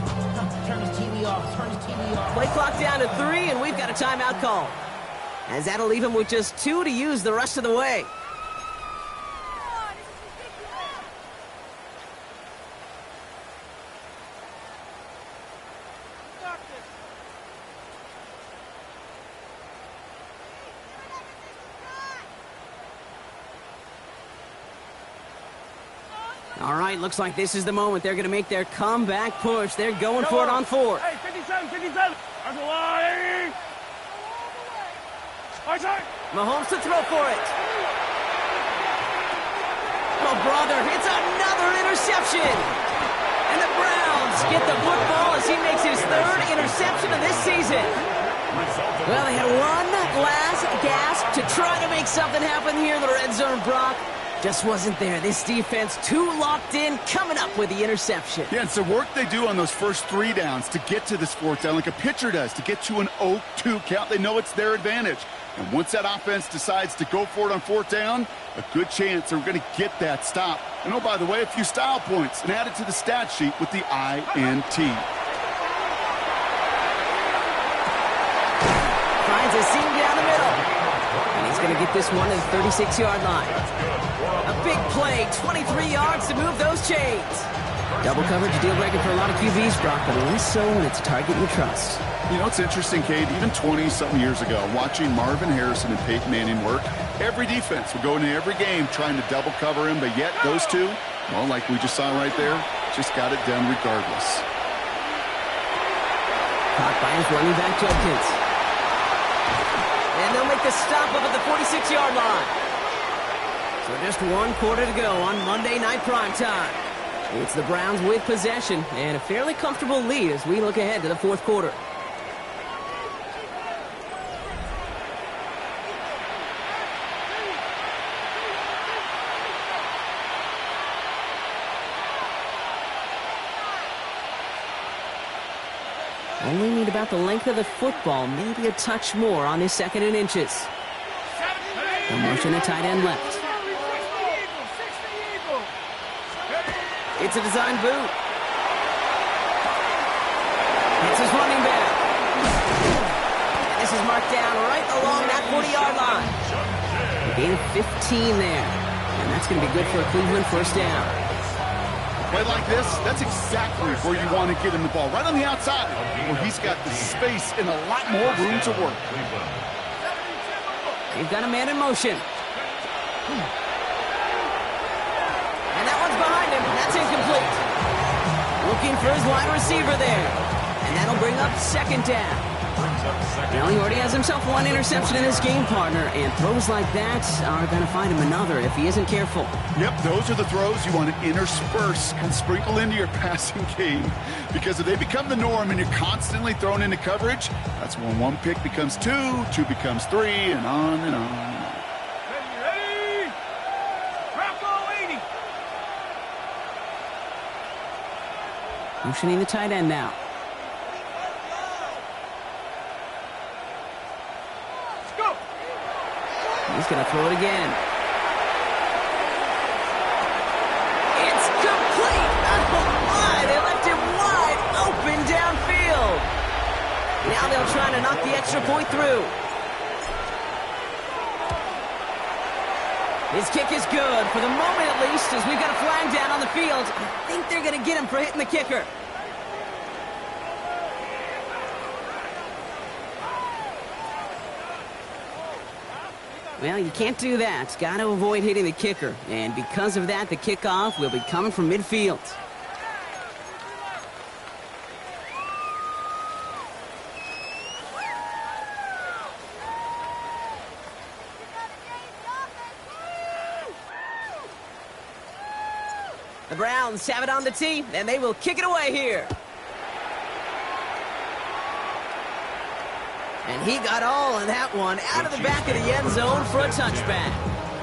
Turn his TV off, turn his TV off. Play clock down to 3, and we've got a timeout call. As that'll leave him with just 2 to use the rest of the way. All right, looks like this is the moment. They're going to make their comeback push. They're going for it on 4. Hey, 57. That's a line. Mahomes to throw for it. Oh, brother, it's another interception. And the Browns get the football as he makes his 3rd interception of this season. Well, they had one last gasp to try to make something happen here in the red zone, Brock. Just wasn't there. This defense too locked in, coming up with the interception. Yeah, it's the work they do on those first 3 downs to get to this 4th down, like a pitcher does, to get to an 0-2 count. They know it's their advantage. And once that offense decides to go for it on 4th down, a good chance they're going to get that stop. And oh, by the way, a few style points and add it to the stat sheet with the INT. Finds a seam down the middle. And he's going to get this one to the 36-yard line. A big play, 23 yards to move those chains. Double coverage, deal breaker for a lot of QBs, Brock, but less so when it's a target you trust. You know, it's interesting, Cade, even 20-something years ago, watching Marvin Harrison and Peyton Manning work, every defense would go into every game trying to double cover him, but yet those two, well, like we just saw right there, just got it done regardless. Caught by his running back, Judkins. And they'll make the stop up at the 46-yard line. So just 1 quarter to go on Monday Night Primetime. It's the Browns with possession and a fairly comfortable lead as we look ahead to the 4th quarter. Only need about the length of the football, maybe a touch more on this 2nd and inches. The motion at tight end left. It's a design boot. It's his running back. And this is marked down right along that 40-yard line. A gain of 15 there. And that's going to be good for a Cleveland 1st down. Play like this, that's exactly where you want to get him the ball. Right on the outside, where he's got the space and a lot more room to work. They've got a man in motion. And that one's behind him. That's incomplete. Looking for his wide receiver there. And that'll bring up 2nd down. Well, he already has himself 1 interception in this game, partner. And throws like that are going to find him another if he isn't careful. Yep, those are the throws you want to intersperse and sprinkle into your passing game. Because if they become the norm and you're constantly thrown into coverage, that's when 1 pick becomes 2, 2 becomes 3, and on and on and on. Ready? Rocco 80. Motioning the tight end now. Let's go. He's going to throw it again. It's complete. Oh, my. They left him wide open downfield. Now they'll try to knock the extra point through. His kick is good, for the moment at least, as we've got a flag down on the field. I think they're going to get him for hitting the kicker. Well, you can't do that. Got to avoid hitting the kicker. And because of that, the kickoff will be coming from midfield. The Browns have it on the tee, and they will kick it away here. And he got all of that one out of the back of the end zone for a touchback.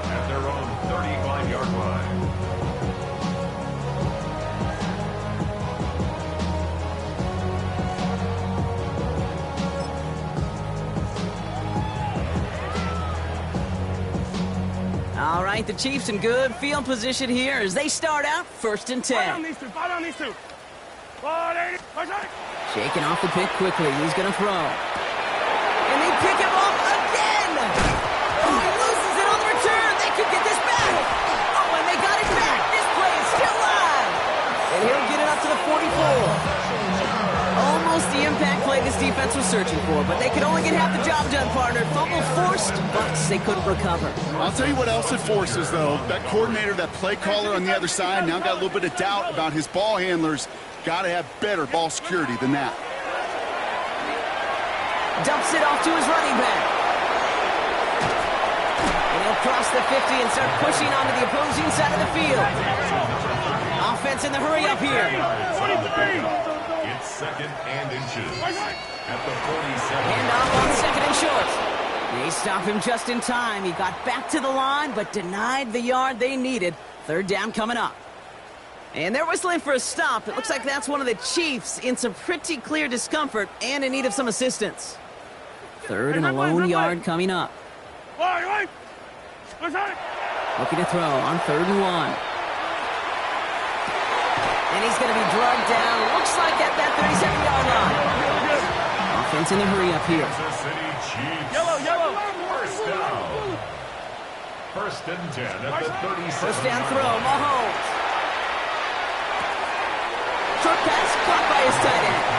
At their own 35-yard line. All right, the Chiefs in good field position here as they start out 1st and 10. Fall down these two. Shaking off the pick quickly. He's going to throw. And they pick him off again. Oh, he loses it on the return. They could get this back. Oh, and they got it back. This play is still live. And he'll get it up to the 44. Almost the impact play this defense was searching for, but they could only get half the job done, partner. Fumble forced, but they couldn't recover. I'll tell you what else it forces, though. That coordinator, that play caller on the other side, now got a little bit of doubt about his ball handlers. Got to have better ball security than that. Dumps it off to his running back. And he'll cross the 50 and start pushing onto the opposing side of the field. Offense in the hurry up here. It's 2nd and inches. At the 47. And off on 2nd and short. They stop him just in time. He got back to the line, but denied the yard they needed. 3rd down coming up. And they're whistling for a stop. It looks like that's one of the Chiefs in some pretty clear discomfort and in need of some assistance. 3rd and a lone yard coming up. Looking to throw on 3rd and 1. And he's going to be drugged down. Looks like at that 37-yard line. Offense in the hurry up here. Kansas City Chiefs. Yellow. 1st down. 1st and 10 at the 37. 1st down throw. Mahomes. Short pass caught by his tight end.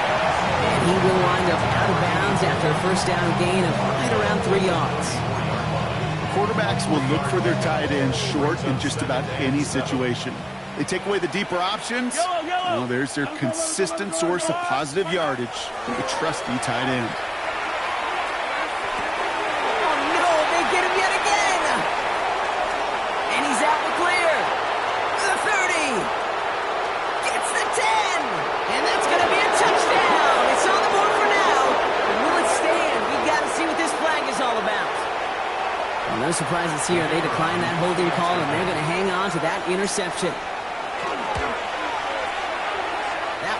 And he will wind up out of bounds after a 1st down gain of right around 3 yards. Quarterbacks will look for their tight end short in just about any situation. They take away the deeper options. Well, there's their consistent source of positive yardage, the trusty tight end. Oh, no, they get him yet again. And he's out and clear. The 30. Gets the 10. And that's going to be a touchdown. It's on the board for now. But will it stand? We've got to see what this flag is all about. Well, no surprises here. They decline that holding call, and they're going to hang on to that interception.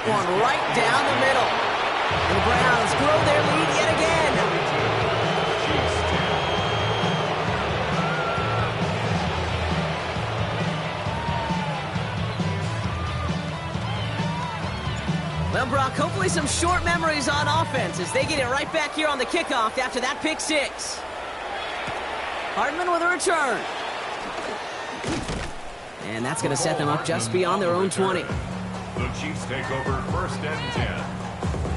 One right down the middle. And the Browns grow their lead yet again. Well, Brock, hopefully some short memories on offense as they get it right back here on the kickoff after that pick 6. Hardman with a return. And that's going to set them up just beyond their own 20. The Chiefs take over 1st and 10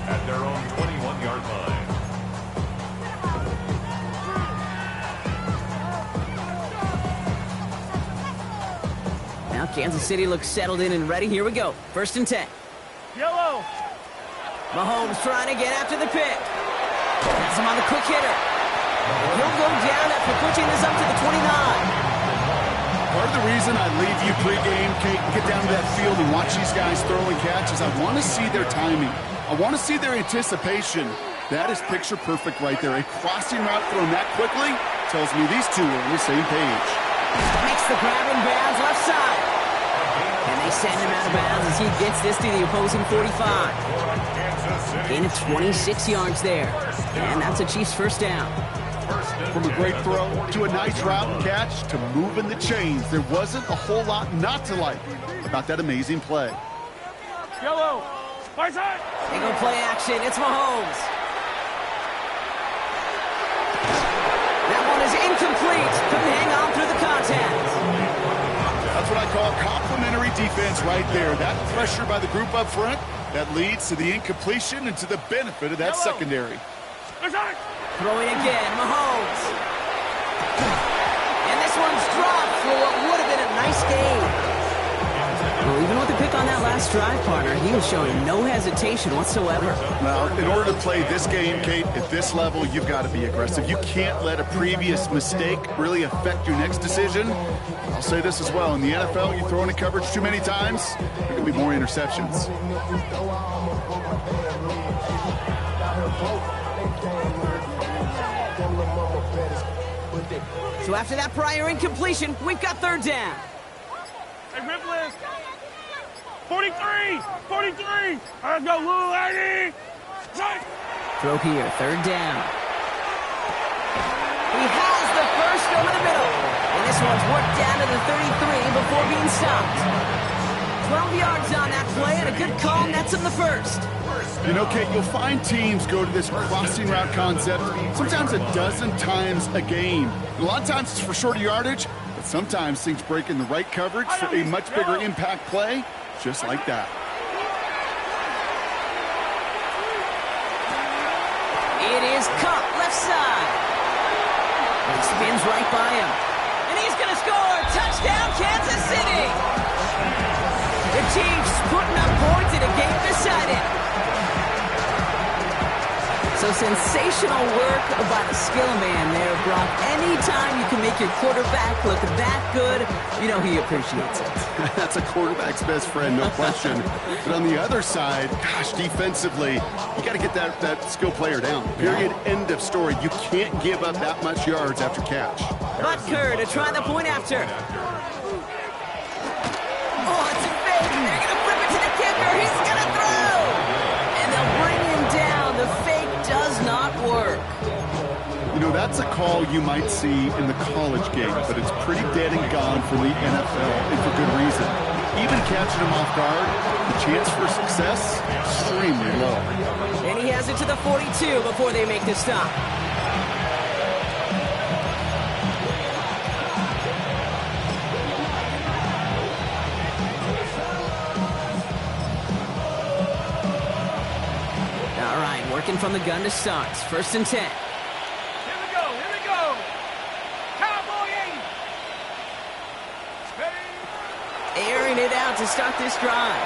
at their own 21-yard line. Now Kansas City looks settled in and ready. Here we go. 1st and 10. Yellow. Mahomes trying to get after the pick. Has him on the quick hitter. He'll go down after pushing this up to the 29. Part of the reason I leave you pregame, Kate, get down to that field and watch these guys throw and catch is I want to see their timing. I want to see their anticipation. That is picture perfect right there. A crossing route thrown that quickly tells me these two are on the same page. Makes the grab in bounds left side. And they send him out of bounds as he gets this to the opposing 45. Gain of 26 yards there. And that's a Chiefs 1st down. From a great throw to a nice route and catch to moving the chains, there wasn't a whole lot not to like about that amazing play. Yellow. Right side. They go play action. It's Mahomes. That one is incomplete. Couldn't hang on through the contact. That's what I call complimentary defense right there. That pressure by the group up front, that leads to the incompletion and to the benefit of that secondary. Right side. Throwing again, Mahomes. for what would have been a nice game. Well, even with the pick on that last drive, partner, he was showing no hesitation whatsoever. Well, in order to play this game, Kate, at this level, you've got to be aggressive. You can't let a previous mistake really affect your next decision. I'll say this as well. In the NFL, you throw into coverage too many times, there could be more interceptions. So after that prior incompletion, we've got third down. Hey, Ripley. 43! 43! Let's go, Lou Lady! Throw here, third down. He has the first over the middle. And this one's worked down to the 33 before being stopped. 12 yards on that play, and a good call nets him the first. You know, Kate, you'll find teams go to this crossing route concept sometimes a dozen times a game. A lot of times it's for shorter yardage, but sometimes things break in the right coverage for a much bigger impact play, just like that. It is Cup, left side. He spins right by him. And he's going to score. Touchdown, Kansas City. The Chiefs putting up points in a game decided. So sensational work by the skill man there, Brock. Anytime you can make your quarterback look that good, you know he appreciates it. That's a quarterback's best friend, no question. But on the other side, gosh, defensively, you got to get that skill player down. Period, end of story. You can't give up that much yards after catch. Butker to try the point after. Oh, it's a fake. They're going to flip it to the kicker. He's going to throw. And they'll bring him down. The fake does not work. You know, that's a call you might see in the college game, but it's pretty dead and gone from the NFL, and for good reason. Even catching him off guard, the chance for success, extremely low. And he has it to the 42 before they make the stop. All right, working from the gun to start. First and 10. Here we go, here we go. Cowboy 80. Airing it out to start this drive.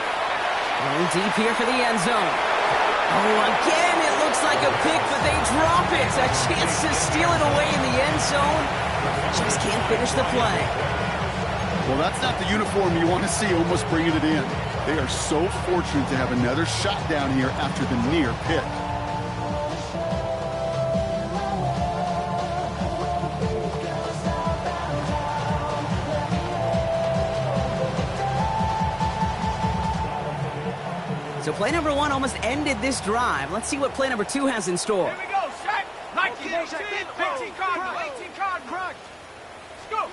Going deep here for the end zone. Oh, again, it looks like a pick, but they drop it. A chance to steal it away in the end zone. Just can't finish the play. Well, that's not the uniform you want to see almost bringing it in. They are so fortunate to have another shot down here after the near pick. So play number one almost ended this drive. Let's see what play number two has in store. Here we go, set. 19, 18 card, crunch. Let's go.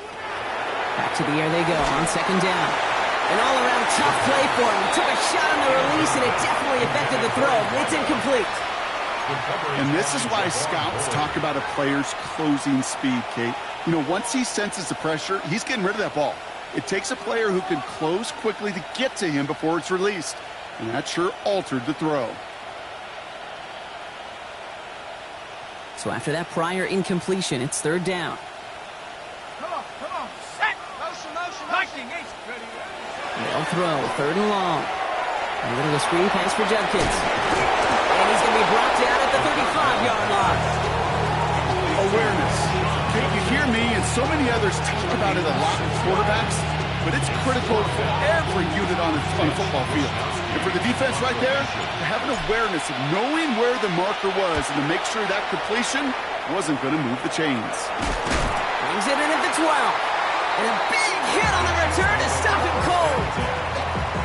Back to the air they go on second down. An all-around tough play for him. He took a shot on the release, and it definitely affected the throw. It's incomplete. And this is why scouts talk about a player's closing speed, Kate. You know, once he senses the pressure, he's getting rid of that ball. It takes a player who can close quickly to get to him before it's released. And that sure altered the throw. So after that prior incompletion, it's third down. Come on, set. Motion. 19, 8. They'll throw, third and long. A little screen pass for Judkins. And he's going to be brought down at the 35-yard line. Awareness. Kate, you hear me and so many others talk about it a lot with quarterbacks, but it's critical for every unit on a football field. And for the defense right there, to have an awareness of knowing where the marker was and to make sure that completion wasn't going to move the chains. Brings it in at the 12. And a big hit on the return to stop him cold.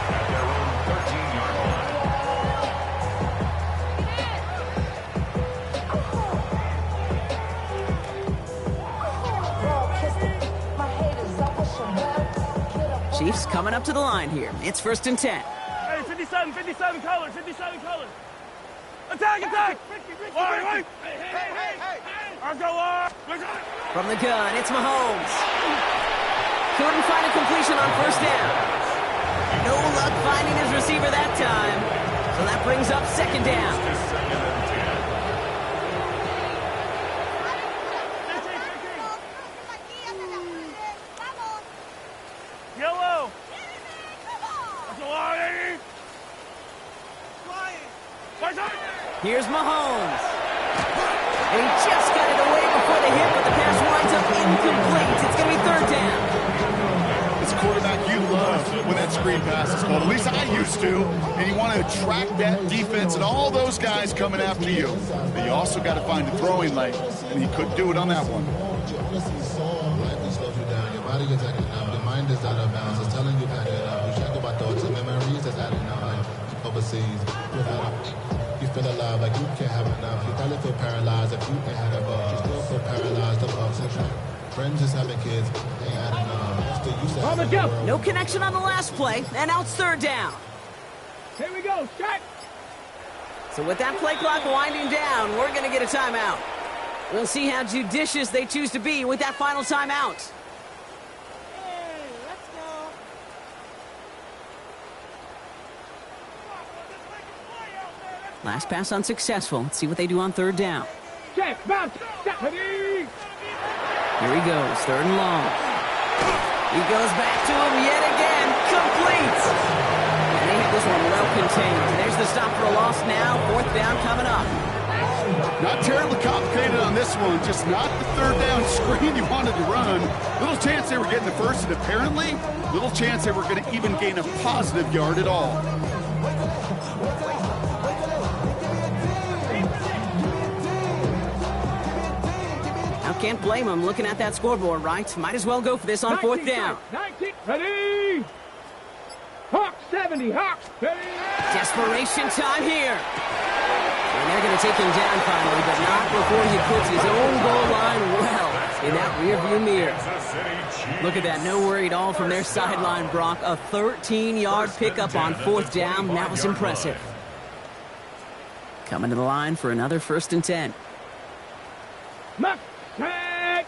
At their own 13-yard line. Chiefs coming up to the line here. It's first and 10. Hey, 57 colors. Attack. Wait. Hey. Let's go. From the gun, it's Mahomes. Couldn't find a completion on first down. No luck finding his receiver that time. So that brings up second down. Here's Mahomes. And he just got it away before the hit, but the pass winds up incomplete. It's going to be third down. As a quarterback, you love when that screen pass is called. At least I used to. And you want to attract that defense and all those guys coming after you. But you also got to find the throwing lane, and he couldn't do it on that one. Your body is acting up. Your mind is out of bounds. It's telling you that you check about thoughts and memories that's adding up. Overseas, you feel alive like you can't have enough. You probably feel paralyzed if you can't have a bug. You still feel paralyzed. The bugs and track. Friends just having kids ain't adding up. Still used to have the world. No connection on the last play, and now it's third down. Here we go, check. So with that play clock winding down, we're going to get a timeout. We'll see how judicious they choose to be with that final timeout. Hey, let's go. Last pass unsuccessful. Let's see what they do on third down. Check, bounce, check, ready. Here he goes, third and long. He goes back to him yet again. Complete. And they have this one well contained. There's the stop for a loss now. Fourth down coming up. Not terribly complicated on this one, just not the third down screen you wanted to run. Little chance they were getting the first, and apparently, little chance they were going to even gain a positive yard at all. Now can't blame him looking at that scoreboard, right? Might as well go for this on fourth down. 19, ready. Hawk 70, Hawk, ready. Desperation time here. And they're going to take him down finally, but not before he puts his own goal line well in that rearview mirror. Look at that, no worry at all from their sideline, Brock. A 13-yard pickup on fourth down. That was impressive. Coming to the line for another 1st and 10. Muck, check.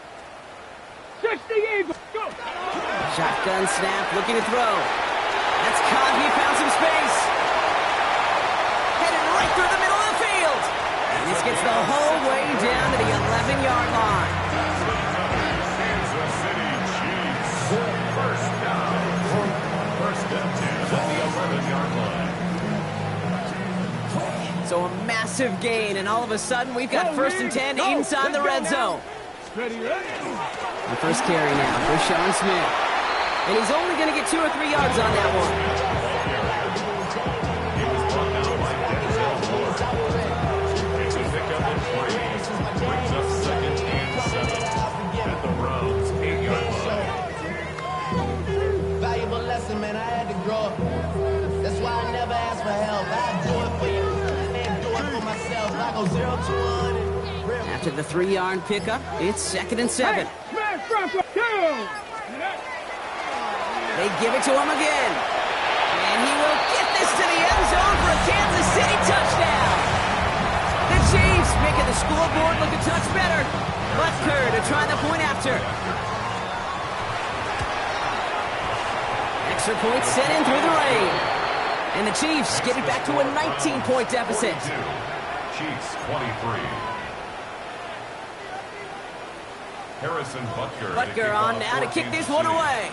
60 Eagles, go. Shotgun snap, looking to throw. That's caught. He found some space. Headed right through the middle of the field. And this gets the whole way down to the 11-yard line. Kansas City Chiefs. First down. 1st and 10 at the 11-yard line. So a massive gain, and all of a sudden we've got 1st and 10 inside the red zone. Ready, ready. The first carry now for Sean Smith. And he's only going to get 2 or 3 yards on that one. He was brought down by Denzel Ward. Makes a pickup in 3. Brings up 2nd and 7 at the Browns' 8-yard line. Valuable lesson, man. I had to grow up. That's why I never ask for help. I do it for you and do it for myself. I go 0 to 1. After the 3-yard pickup, it's 2nd and 7. Smash Bronco, kill. They give it to him again. And he will get this to the end zone for a Kansas City touchdown. The Chiefs making the scoreboard look a touch better. Butker to try the point after. Extra point set in through the rain. And the Chiefs get it back to a 19-point deficit. 42. Chiefs 23. Harrison Butker. Butker on now to kick this one away.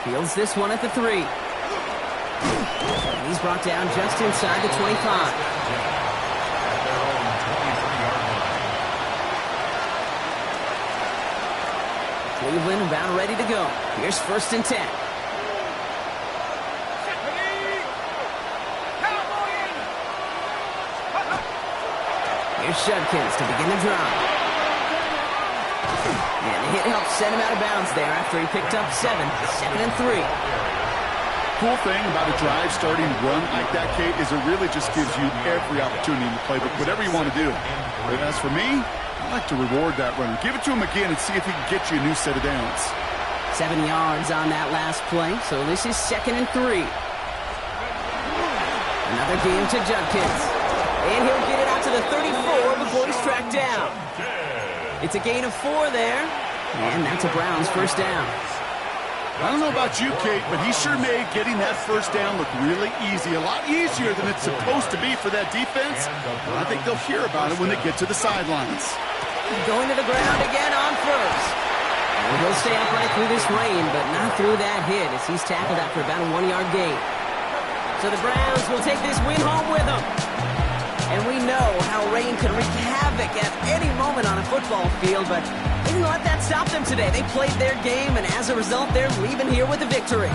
Fields this one at the 3. And he's brought down just inside the 25. At their own 23-yard line. Cleveland about ready to go. Here's 1st and 10. Here's Judkins to begin the drive. And the hit helped send him out of bounds there after he picked up 7. 2nd and 3. Cool thing about a drive starting run like that, Kate, is it really just gives you every opportunity in the playbook, whatever you want to do. But as for me, I like to reward that runner. Give it to him again and see if he can get you a new set of downs. 7 yards on that last play, so this is 2nd and 3. Another game to Judkins. And he'll get it out to the 34 before he's tracked down. It's a gain of 4 there, and that's a Browns 1st down. I don't know about you, Kate, but he sure made getting that 1st down look really easy. A lot easier than it's supposed to be for that defense. But I think they'll hear about it when they get to the sidelines. Going to the ground again on 1st. And he'll stay upright through this rain, but not through that hit as he's tackled after about a 1-yard gain. So the Browns will take this win home with them. And we know how rain can wreak havoc at any moment on a football field, but they didn't let that stop them today. They played their game, and as a result, they're leaving here with a victory.